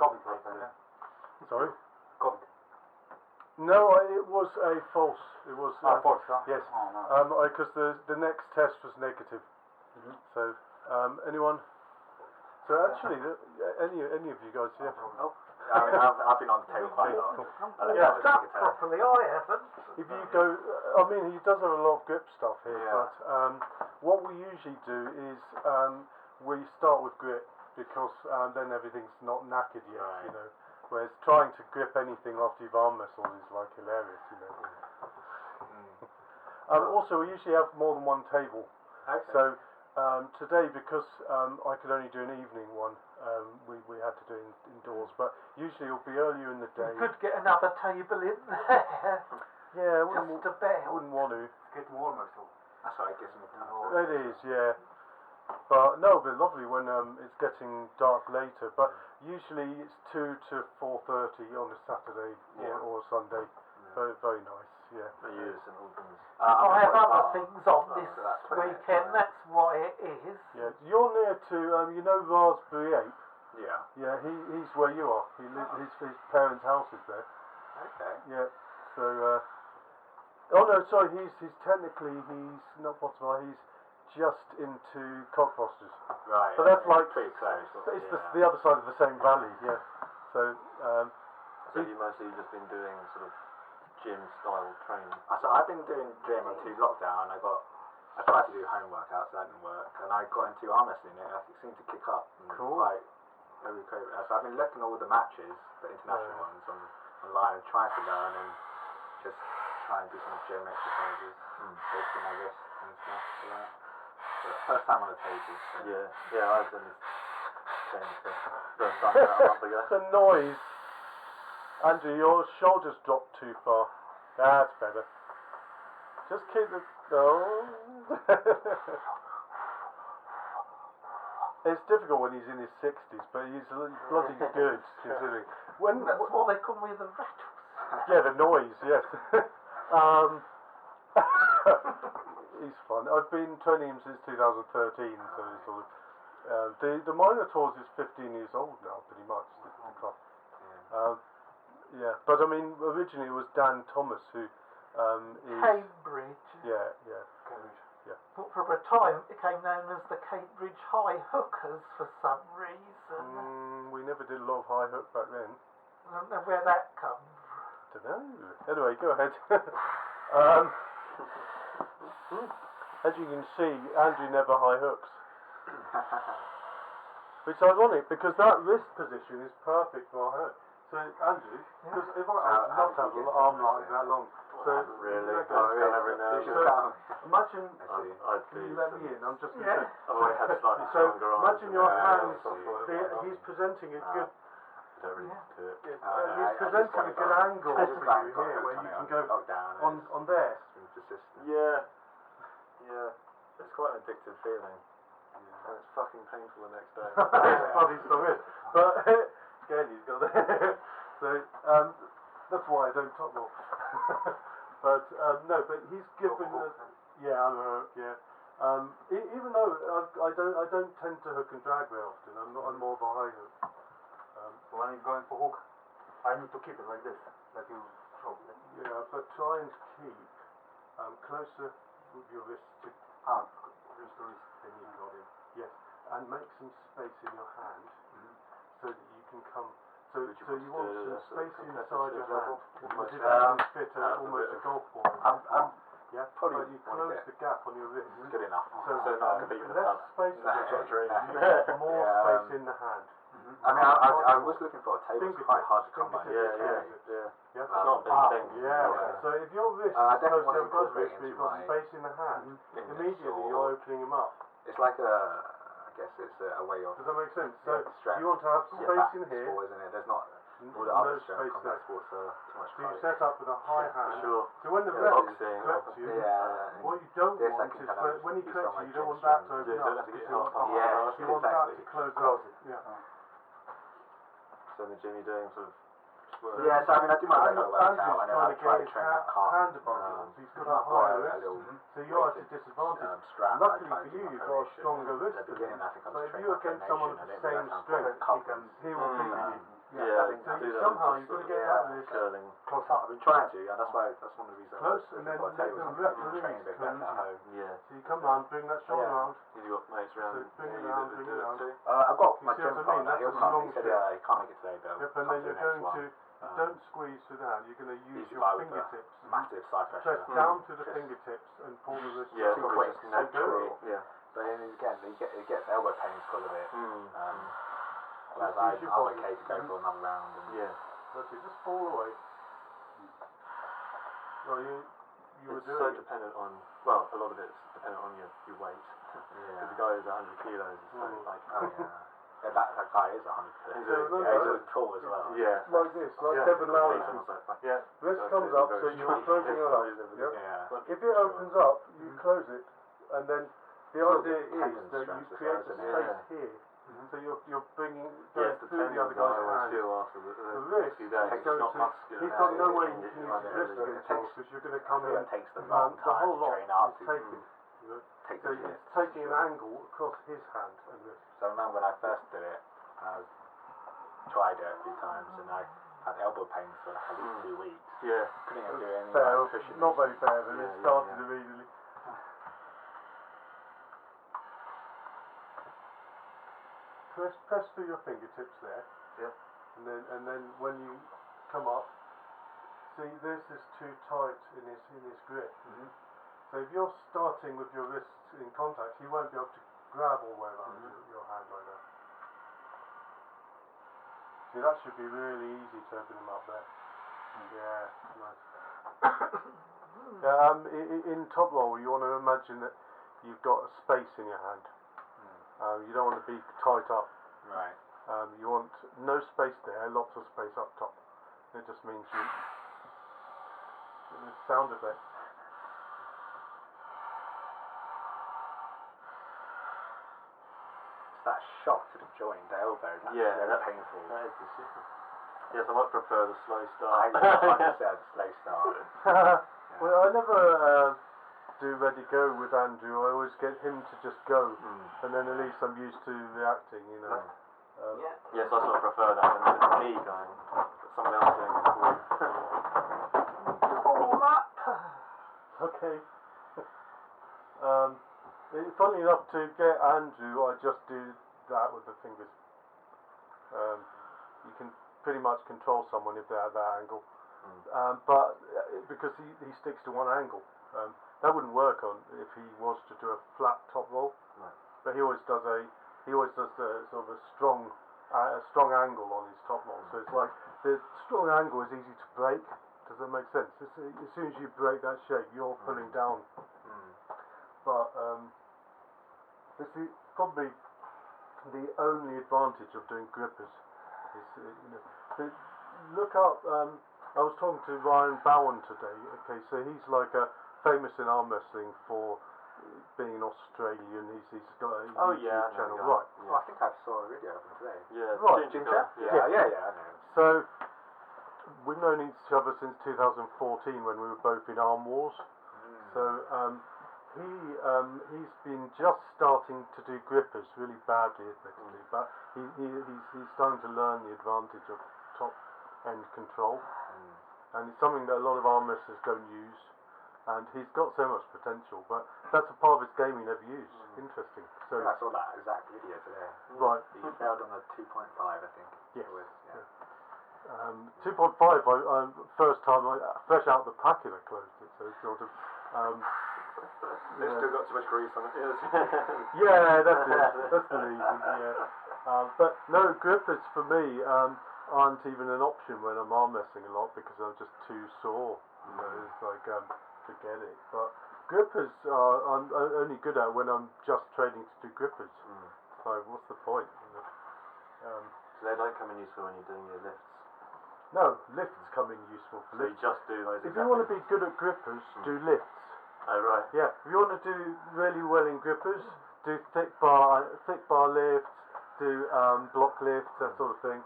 COVID place then, yeah? Sorry? COVID. No, it was a false. It was false, huh? yes. Oh, no. Because the next test was negative. So anyone? So actually, any of you guys? Yeah. Oh. I mean, I've been on the table quite a lot. Yeah. That properly, I haven't. If you go, I mean, he does have a lot of grip stuff here, Yeah. but what we usually do is we start with grip because then everything's not knackered yet, Right. you know. Whereas trying to grip anything after you've arm wrestled is like hilarious, you know. Also, we usually have more than one table. Okay. So today, because I could only do an evening one, we had to do it indoors. But usually it'll be earlier in the day. You could get another table in there. Yeah, Just about. I wouldn't want to. It's getting warmer, so. That's right, it gives me time. It is, yeah. But no, it'll be lovely when it's getting dark later. But usually it's 2 to 4:30 on a Saturday or a Sunday. Very, very nice. Yeah. I have other things on this that's weekend, that's why it is. Yeah. You're near to you know Raspberry Ape. Yeah. Yeah. He's where you are. His parents' house is there. Okay. Yeah. So. Oh no, sorry. He's technically not possible. He's just into Cockfosters. Right. But that's like pretty close. But it's the other side of the same valley. Yeah. So. So you've mostly just been doing sort of gym-style training? So I've been doing gym until lockdown. I tried to do home workouts, that didn't work, and I got into arm wrestling. It seemed to kick up. And Cool. Quite very quick. So I've been looking at all the matches, the international ones, online, and trying to learn and just try and do some gym exercises, boosting my wrists and stuff for that. But first time on the table. So. Yeah, I've done this training for first time about a month ago. The noise. Andrew, your shoulders dropped too far. That's better. Just keep the... Oh. It's difficult when he's in his 60s, but he's bloody good, considering. That's what they call me, the rattles. Yeah, the noise, yes. He's fun. I've been training him since 2013, so he's sort of... the Minotaurs is 15 years old now, pretty much, the club. Yeah, but I mean, originally it was Dan Thomas who is... Cambridge. Yeah. Cambridge. Yeah. But for a time it became known as the Cambridge High Hookers for some reason. We never did a lot of high hook back then. I don't know where that comes from. Dunno. Anyway, go ahead. As you can see, Andrew never high hooks. It's ironic because that wrist position is perfect for a hook. So, Andrew, because if I'd love to have an arm like that long. So, Really? Imagine, I'd can be you let me in? I'm just going to I've always had slightly So, stronger arms. imagine your hands, stuff like that. he's presenting a good, I don't really do it. he's presenting a good angle for you here, where you can go on there. Yeah. It's quite an addictive feeling. And it's fucking painful the next day. Probably still is. But, again, he's got that. So, that's why I don't top roll. But, no, but he's given us, yeah, I know, yeah. Even though I don't tend to hook and drag very often, I'm more of a high hook. When you're going for hook, I need to keep it like this, like you throw. Yeah, but try and keep closer with your wrist to Wrist to wrist. then you got him. Yes, and make some space in your hand so that you can come. So you want some space inside your hand. Almost fit almost a golf ball. Yeah, probably but you close the gap on your wrist. Good enough. So not to beat with a less pub. space in That's the not true. hand, more space in the hand. I mean, I was looking for a table. It's quite hard to come by. Yeah. It's not a big thing. Yeah. So if your wrist I is close definitely to the want to wrist, incorporate but you've into got my space in the hand, fitness immediately or- you're opening them up. It's like I guess it's a way of Does that make sense? So strength. you want to have space in here, sport, isn't it? There's not all the no other space strength there. combat sports are too much So you fighting. set up with a high hand. Sure. So when the Yeah, ref boxing, collects you, Yeah. what you don't This I want can is kind of when he use collects on my you, you don't want chin that to strength. open Yeah, up. don't have to get You hot. Yeah, want that to exactly. close up. Yeah. So in the gym you're doing sort of... Yeah, so I mean, I do my regular workout and then I Andrew's try trying to to train get my his calf. hand above yours. He's got a I've higher got a wrist, little so you're at a disadvantage. strap. Luckily I try for to you, do my you've got a pronation. stronger wrist At the than beginning, him. I think I So was if training you're my against someone of pronation, the I didn't same realise how strength, important he will beat you. Yeah. somehow you've got to get that wrist curling. close up. I've been trying to, and that's one of the reasons Close, I and then got a table. the Training referees a bit better at home. Yeah. So you come round, bring that shoulder Yeah. round. You got mates around. So bring it you round, that bring do it round. too? I've got You my see gym what I mean? partner. That's He'll a come. long He said, trip. yeah, he can't make it today, Bill. Yep, and Come then to you're the next going one. to, don't squeeze through the hand, you're going to use Easy your guy with the fingertips. massive side Press pressure. down to the Just- fingertips and pull the wrist Yeah, up. Too probably quick, just natural. Yeah. But then again, it gets elbow pains because of it. Whereas Just use your I'm body. okay to go for another round. And Yeah. That's it, just fall away. Well, you were It's so doing it. dependent on, well, a lot of it's dependent on your weight. Because the guy who's 100 kilos is so like, Oh yeah. Yeah, that guy is 100 kilos. So remember, Yeah, he's always tall as well. yeah. Like this, like Yeah. Kevin Lowry. Someone's like, yeah. Wrist So comes it's up, very so you're strong. closing It's it up. closed everything. Yep. Yeah. If it opens up, you close it, and then the idea is tendon that you strength as create well, a isn't space it? here. So you're bringing Yeah, going it's the through the tendons other I guy's always hand. feel after the wrist few days. is It's going not to, muscular. he's got no way Yeah, to use his yeah, wrist yeah. control because you're going to come in. It takes the and long the time whole to lot train up. is taking, you know, Take so the it's taking an angle across his hand and wrist. So I remember when I first did it, I tried it a few times, and I had elbow pains for like at least 2 weeks. Yeah. Couldn't even do any Fair, like, pushing. not very fair, but Yeah, it yeah, started yeah. immediately. Press through your fingertips there. Yeah. And then when you come up, see this is too tight in his grip. So if you're starting with your wrists in contact, he won't be able to grab all the way around your hand like that. See, that should be really easy to open him up there. Yeah, nice. In top roll, you want to imagine that you've got a space in your hand. You don't want to be tight up. Right. You want no space there, lots of space up top. It just means you. The sound effect. It's that shock to the joint, the elbow. That's Yeah, very that's painful. That is the shit. Yes, I might prefer the slow I start. 100% slow start. Well, I never do ready go with Andrew. I always get him to just go, and then at least I'm used to reacting, you know. Yeah. Yes, I sort of prefer that than me going, someone else doing it. All up. Okay. Funnily enough, to get Andrew, I just do that with the fingers. You can pretty much control someone if they're at that angle. But because he sticks to one angle, that wouldn't work on if he was to do a flat top roll. Right. But he always does a sort of a strong angle on his top roll. So it's like the strong angle is easy to break. Does that make sense? As soon as you break that shape, you're pulling down. But this is probably the only advantage of doing grippers. Is, look up. I was talking to Ryan Bowen today. Okay, so he's like famous in arm wrestling for being an Australian. He's got a YouTube channel, right? Well, I think I saw a video of him today. Yeah, Right. Ginger. Yeah, I know. So we've known each other since 2014 when we were both in Arm Wars. So he's been just starting to do grippers really badly, admittedly, but he's starting to learn the advantage of top end control, and it's something that a lot of arm wrestlers don't use. And he's got so much potential, but that's a part of his game he never used. Interesting. So I saw that exact video today. right. He failed on the 2.5, I think. Yes. It was, yeah. 2.5. First time fresh out the packet, I closed it. So it's sort of. They've still got too much grease on it. Yeah, that's it. That's the reason. Yeah. But no, grippers for me aren't even an option when I'm arm wrestling a lot because I'm just too sore. You know, it's like forget it. But grippers I'm only good at when I'm just training to do grippers. So what's the point? You know? So they don't come in useful when you're doing your lifts. No, lifts come in useful for So you lifts. just do those. If you want to be good at grippers, do lifts. Oh right. Yeah, if you want to do really well in grippers, do thick bar lifts, do block lifts, that sort of thing.